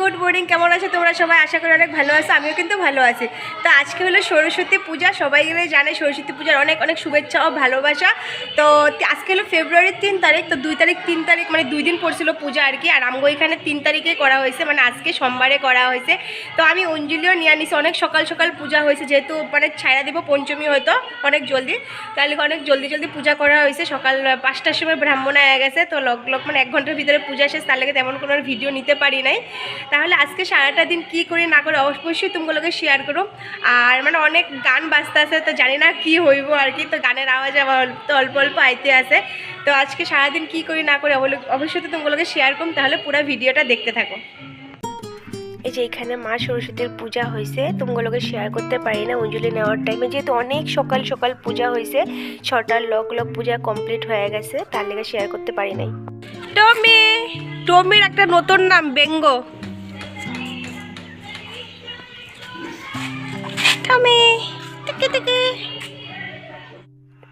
Good morning, কেমন আছো তোমরা সবাই? আশা করি অনেক ভালো আছো, আমিও কিন্তু ভালো আছি। তো আজকে হলো সরস্বতী পূজা, সবাই জানে সরস্বতী পূজার অনেক অনেক শুভেচ্ছা ও ভালোবাসা। তো আজকে হলো ফেব্রুয়ারির 3 তারিখ, তো 2 তারিখ 3 তারিখ মানে 2 দিন পড়ছিল পূজা আর কি। আর আমগো এখানে 3 তারিখে করা হয়েছে, মানে আজকে সোমবারে করা হয়েছে। তো আমি অঞ্জলিও নিয়ে আনিছি, অনেক সকাল সকাল পূজা হয়েছে, যেহেতু মানে ছায়া দেব পঞ্চমী হয়তো অনেক জলদি, তাহলে অনেক জলদি জলদি পূজা করা হয়েছে। সকাল 5টার সময় ব্রাহ্মণ আয়া গেছে, তো লগ মানে 1 ঘন্টার ভিতরে পূজা শেষ, তার লেগে তেমন কোনো ভিডিও নিতে পারি নাই। তাহলে আজকে সারাটা দিন কি করি না করে অবশ্যই তোমাগুলোকে শেয়ার করো। আর মানে অনেক গান বাজতে আছে, তো জানি না কি হইব আর কি, তো গানের আওয়াজ আবার তো অল্প অল্প আইতে আছে। তো আজকে সারাদিন কি করি না করে অবশ্যই তো তোমাগুলোকে শেয়ার করুন, তাহলে পুরো ভিডিওটা দেখতে থাকো। এই যে এখানে মা সরস্বতীর পূজা হয়েছে, তোমাগুলোকে শেয়ার করতে পারি না অঞ্জলি নেওয়ার টাইমে, যেহেতু অনেক সকাল সকাল পূজা হয়েছে, 6টার লগ পূজা কমপ্লিট হয়ে গেছে, তার লেগে শেয়ার করতে পারি নাই। টমি, টমির একটা নতুন নাম বেঙ্গ।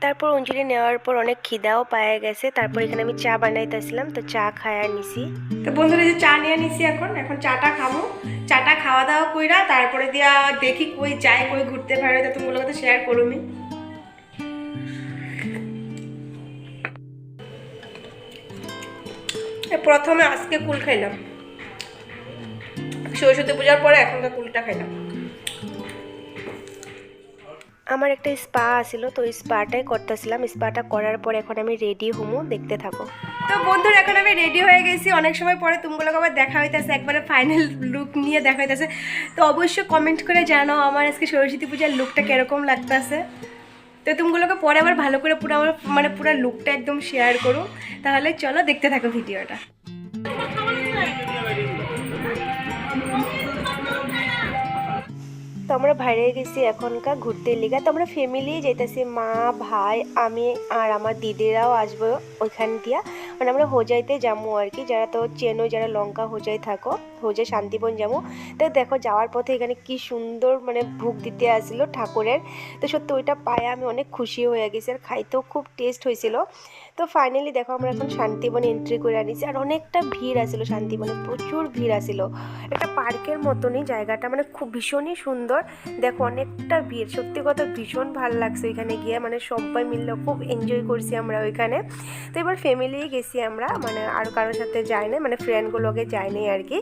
তারপর অঞ্জলি নেওয়ার পর অনেক খিদাও পাওয়া গেছে, তারপর এখানে আমি চা বানাইতেছিলাম, তো চা খায়া নিছি। তো বন্ধুরা, যে চা নিয়ে নিছি, এখন চাটা খাবো। চাটা খাওয়া দাওয়া কইরা তারপরে দিয়া দেখি কই যায়, কই ঘুরতে পারে, তো তুমি তো শেয়ার করুমি। প্রথমে আজকে কুল খাইলাম, সরস্বতী পূজার পরে এখনকার কুলটা খাইলাম। আমার একটা স্পা আছিল, তো স্পাটাই করতেছিলাম। স্পাটা করার পর এখন আমি রেডি হমু, দেখতে থাকো। তো বন্ধুরা, এখন আমি রেডি হয়ে গেছি, অনেক সময় পরে তুমগুলোকে আবার দেখা হইতেছে, একবারে ফাইনাল লুক নিয়ে দেখা হইতেছে। তো অবশ্যই কমেন্ট করে জানাও আমার আজকে সরস্বতী পূজার লুকটা কিরকম লাগতেছে। তো তুমগুলোকে পরে আবার ভালো করে পুরো আমার মানে পুরো লুকটা একদম শেয়ার করো। তাহলে চলো দেখতে থাকো ভিডিওটা। তো আমরা বাইরে গেছি এখনকার ঘুরতে লিগা, তো আমরা ফ্যামিলি যেতেছি, মা ভাই আমি আর আমার দিদিরাও আসবো ওইখান দিয়া, মানে আমরা হোজাইতে যাবো আর কি। যারা তো চেনো, যারা লঙ্কা হোজাই থাকো, হোজাই শান্তিবন যাবো। তো দেখো যাওয়ার পথে এখানে কি সুন্দর মানে ভোগ দিতে আসলো ঠাকুরের, তো সত্যি ওইটা পায়ে আমি অনেক খুশি হয়ে গেছি, আর খাইতেও খুব টেস্ট হয়েছিল। তো ফাইনালি দেখো আমরা এখন শান্তিবনে এন্ট্রি করে আনিছি, আর অনেকটা ভিড় আসিল শান্তিবনে, প্রচুর ভিড় আসিল। একটা পার্কের মতনই জায়গাটা, মানে খুব ভীষণই সুন্দর। দেখো অনেকটা ভিড়, সত্যি কথা ভীষণ ভালো লাগছে ওইখানে গিয়ে, মানে সবাই মিললে খুব এনজয় করছি আমরা ওইখানে। তো এবার ফ্যামিলি গেছি আমরা, মানে আর কারোর সাথে যাই না, মানে ফ্রেন্ডগুলোকে যাই নাই আর কি,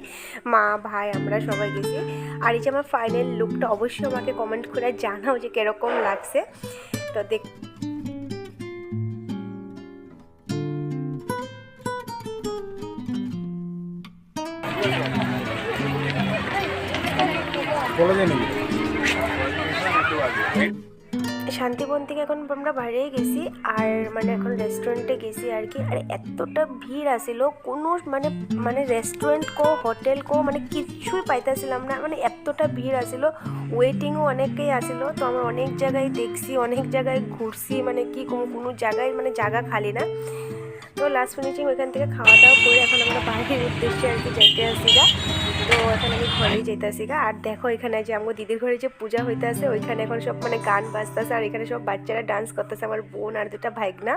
মা ভাই আমরা সবাই গেছি। আর এই যে আমার ফাইনাল লুকটা অবশ্যই আমাকে কমেন্ট করে জানাও যে কিরকম লাগছে। তো দেখ শান্তিবন থেকে এখন আমরা বাইরে গেছি, আর মানে এখন রেস্টুরেন্টে গেছি আর কি। আর এতটা ভিড় আসিল, কোনো মানে মানে রেস্টুরেন্ট কো হোটেল কো মানে কিছুই পাইতেছিলাম না, মানে এতটা ভিড় আসিল। ওয়েটিংও অনেকেই আসিল, তো আমরা অনেক জায়গায় দেখছি, অনেক জায়গায় ঘুরছি, মানে কি কোনো জায়গায় মানে জায়গা খালি না। তো লাস্ট ফিনিশিং ওইখান থেকে খাওয়া দাওয়া করে এখন আমরা বাইরের উদ্দেশ্যে আর কি যাইতে আসি গা। তো এখন আমি ঘরেই যেতেছি গা। আর দেখো এখানে যে আমার দিদির ঘরে যে পূজা হইতে আছে, ওইখানে এখন সব মানে গান বাজতেছে, আর এখানে সব বাচ্চারা ডান্স করতেছে, আমার বোন আর দুটা ভাইগনা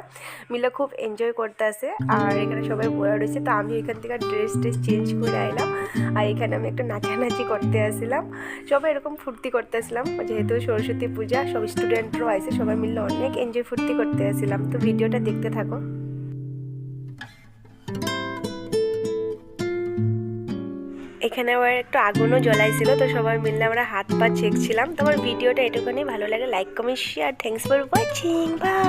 মিলে খুব এনজয় করতে আছে। আর এখানে সবাই বয়া রয়েছে, তো আমি এখান থেকে ড্রেস চেঞ্জ করে আইলাম, আর এখানে আমি একটা নাচানাচি করতে আসছিলাম। সবাই এরকম ফুর্তি করতে আসলাম, যেহেতু সরস্বতী পূজা, সব স্টুডেন্টরাও আছে, সবাই মিলে অনেক এনজয় ফুর্তি করতে আসছিলাম। তো ভিডিওটা দেখতে থাকো। এখানে আবার একটু আগুনও জ্বলাইছিল, তো সবাই মিলে আমরা হাত পা ছেঁকছিলাম। তো আমার ভিডিওটা এটুকুনি, ভালো লাগে like comment share, thanks for watching, by.